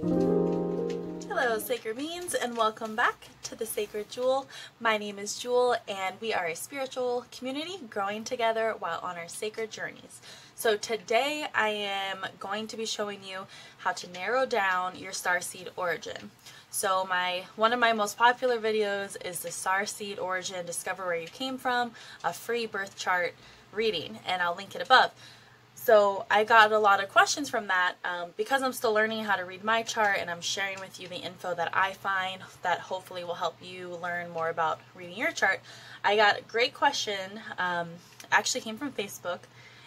Hello Sacred Beings, and welcome back to the Sacred Jewel. My name is Jewel and we are a spiritual community growing together while on our sacred journeys. So today I am going to be showing you how to narrow down your starseed origin. So one of my most popular videos is the Starseed Origin, Discover Where You Came From, a free birth chart reading, and I'll link it above. So I got a lot of questions from that because I'm still learning how to read my chart, and I'm sharing with you the info that I find that hopefully will help you learn more about reading your chart. I got a great question, actually came from Facebook.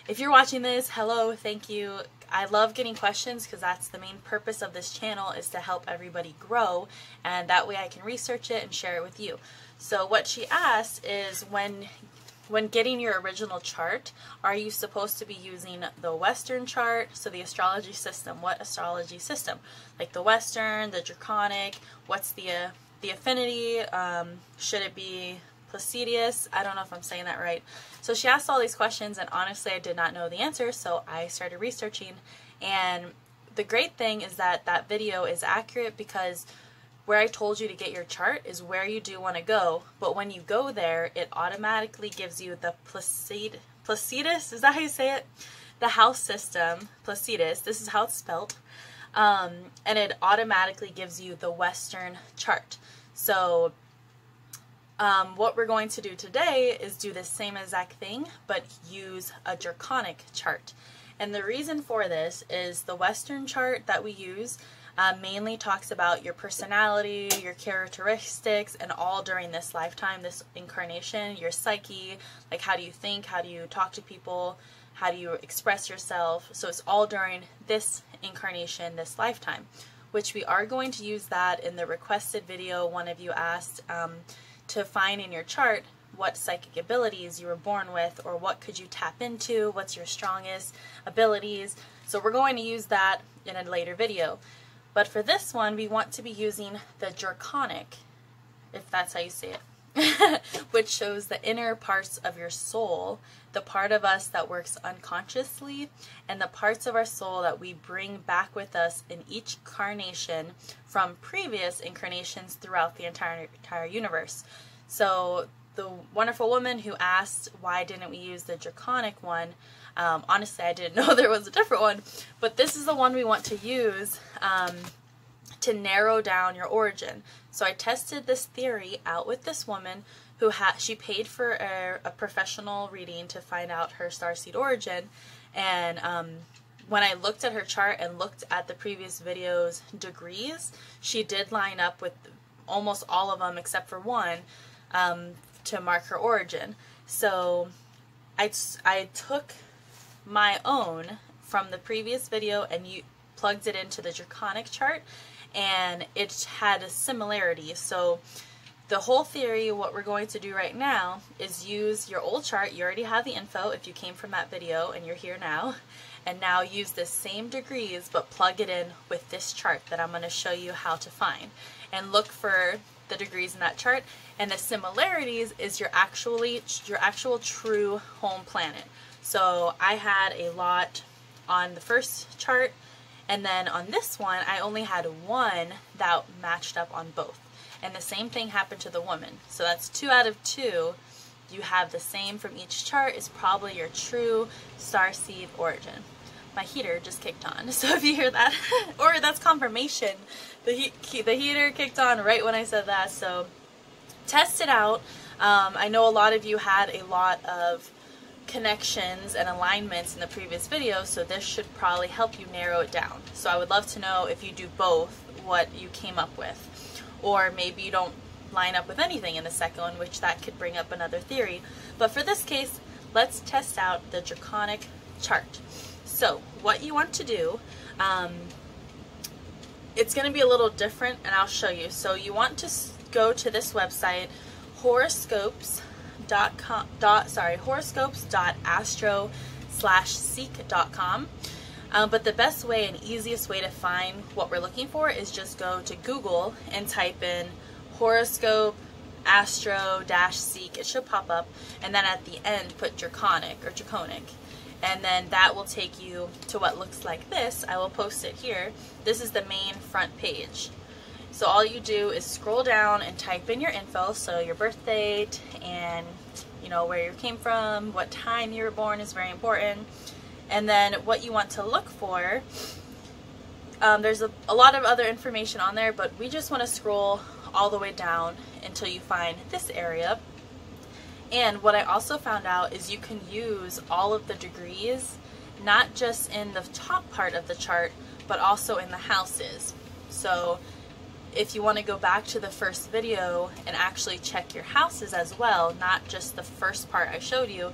If you're watching this, hello, thank you. I love getting questions because that's the main purpose of this channel, is to help everybody grow, and that way I can research it and share it with you. So what she asked is, when getting your original chart, are you supposed to be using the Western chart, so the astrology system? What astrology system? Like the Western, the Draconic, what's the affinity? Should it be Pisces? I don't know if I'm saying that right. So she asked all these questions, and honestly I did not know the answer, so I started researching. And the great thing is that that video is accurate, because where I told you to get your chart is where you do want to go, but when you go there, it automatically gives you the Pisces, is that how you say it? The house system, Pisces, this is how it's spelled, and it automatically gives you the Western chart. So what we're going to do today is do the same exact thing, but use a Draconic chart. And the reason for this is the Western chart that we use mainly talks about your personality, your characteristics, and all during this lifetime, this incarnation, your psyche, like how do you think, how do you talk to people, how do you express yourself. So it's all during this incarnation, this lifetime, which we are going to use that in the requested video. One of you asked to find in your chart what psychic abilities you were born with, or what could you tap into, what's your strongest abilities. So we're going to use that in a later video. But for this one, we want to be using the Draconic, if that's how you say it, which shows the inner parts of your soul, the part of us that works unconsciously, and the parts of our soul that we bring back with us in each incarnation from previous incarnations throughout the entire universe. So the wonderful woman who asked why didn't we use the Draconic one, honestly I didn't know there was a different one, but this is the one we want to use to narrow down your origin. So I tested this theory out with this woman who she paid for a professional reading to find out her starseed origin, and when I looked at her chart and looked at the previous videos degrees, she did line up with almost all of them except for one to mark her origin. So I took my own from the previous video and plugged it into the Draconic chart, and it had a similarity. So the whole theory, what we're going to do right now is use your old chart. You already have the info if you came from that video and you're here now, and now use the same degrees but plug it in with this chart that I'm going to show you how to find, and look for the degrees in that chart. And the similarities is your actual true home planet. So I had a lot on the first chart, and then on this one I only had one that matched up on both, and the same thing happened to the woman. So that's 2 out of 2. You have the same from each chart, is probably your true starseed origin. My heater just kicked on, so if you hear that, or that's confirmation, the heater kicked on right when I said that. So test it out. I know a lot of you had a lot of connections and alignments in the previous video, so this should probably help you narrow it down. So I would love to know, if you do both, what you came up with, or maybe you don't line up with anything in the second one, which that could bring up another theory. But for this case, let's test out the Draconic chart. So what you want to do, it's going to be a little different, and I'll show you. So you want to go to this website, horoscopes.astro/seek.com. But the best way and easiest way to find what we're looking for is just go to Google and type in horoscope astro-seek. It should pop up, and then at the end put Draconic or Draconic, and then that will take you to what looks like this. I will post it here. This is the main front page. So all you do is scroll down and type in your info, so your birth date and you know where you came from, what time you were born is very important, and then what you want to look for. There's a lot of other information on there, but we just want to scroll all the way down until you find this area. And what I also found out is you can use all of the degrees, not just in the top part of the chart, but also in the houses. So if you want to go back to the first video and actually check your houses as well, not just the first part I showed you,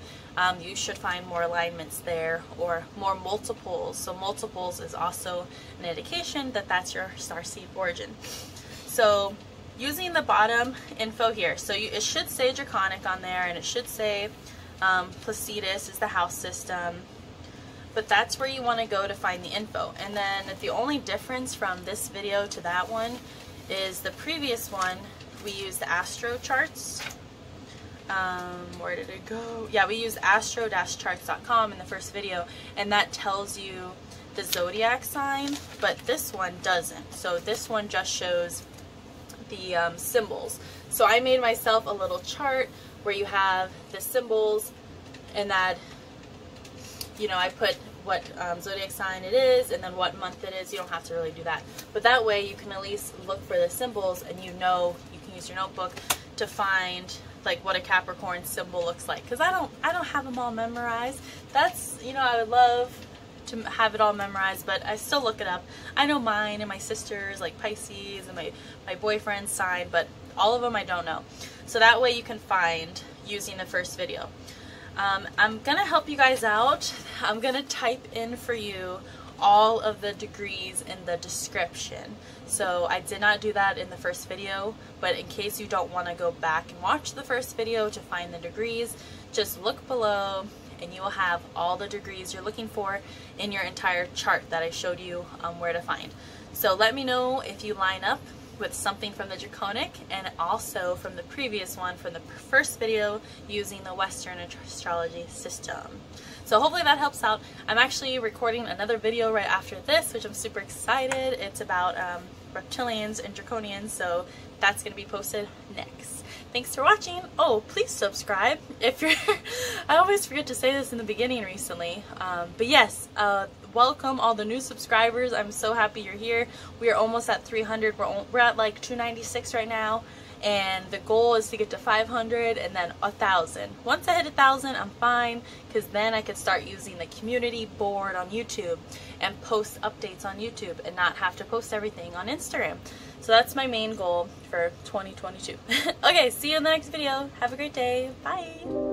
you should find more alignments there or more multiples. So multiples is also an indication that that's your starseed origin. So using the bottom info here, so it should say Draconic on there, and it should say Pisces is the house system, but that's where you want to go to find the info. And then the only difference from this video to that one is the previous one we used the astro charts. Where did it go? Yeah, we used astro-charts.com in the first video, and that tells you the zodiac sign, but this one doesn't. So this one just shows the symbols. So I made myself a little chart where you have the symbols, and that, you know, I put what zodiac sign it is and then what month it is. You don't have to really do that, but that way you can at least look for the symbols, and you know you can use your notebook to find like what a Capricorn symbol looks like, because I don't have them all memorized. That's, you know, I would love to have it all memorized, but I still look it up. I know mine and my sister's, like Pisces, and my boyfriend's sign, but all of them I don't know. So that way you can find using the first video. I'm gonna help you guys out. I'm gonna type in for you all of the degrees in the description. So I did not do that in the first video, but in case you don't want to go back and watch the first video to find the degrees, just look below and you will have all the degrees you're looking for in your entire chart that I showed you where to find. So let me know if you line up with something from the Draconic and also from the previous one from the first video using the Western astrology system. So hopefully that helps out. I'm actually recording another video right after this, which I'm super excited. It's about reptilians and draconians, so that's going to be posted next. Thanks for watching. Oh, please subscribe if you're I always forget to say this in the beginning recently, but yes, welcome all the new subscribers. I'm so happy you're here. We are almost at 300. We're at like 296 right now, and the goal is to get to 500 and then 1,000. Once I hit 1,000, I'm fine, because then I could start using the community board on YouTube and post updates on YouTube and not have to post everything on Instagram. So that's my main goal for 2022. Okay, see you in the next video. Have a great day. Bye.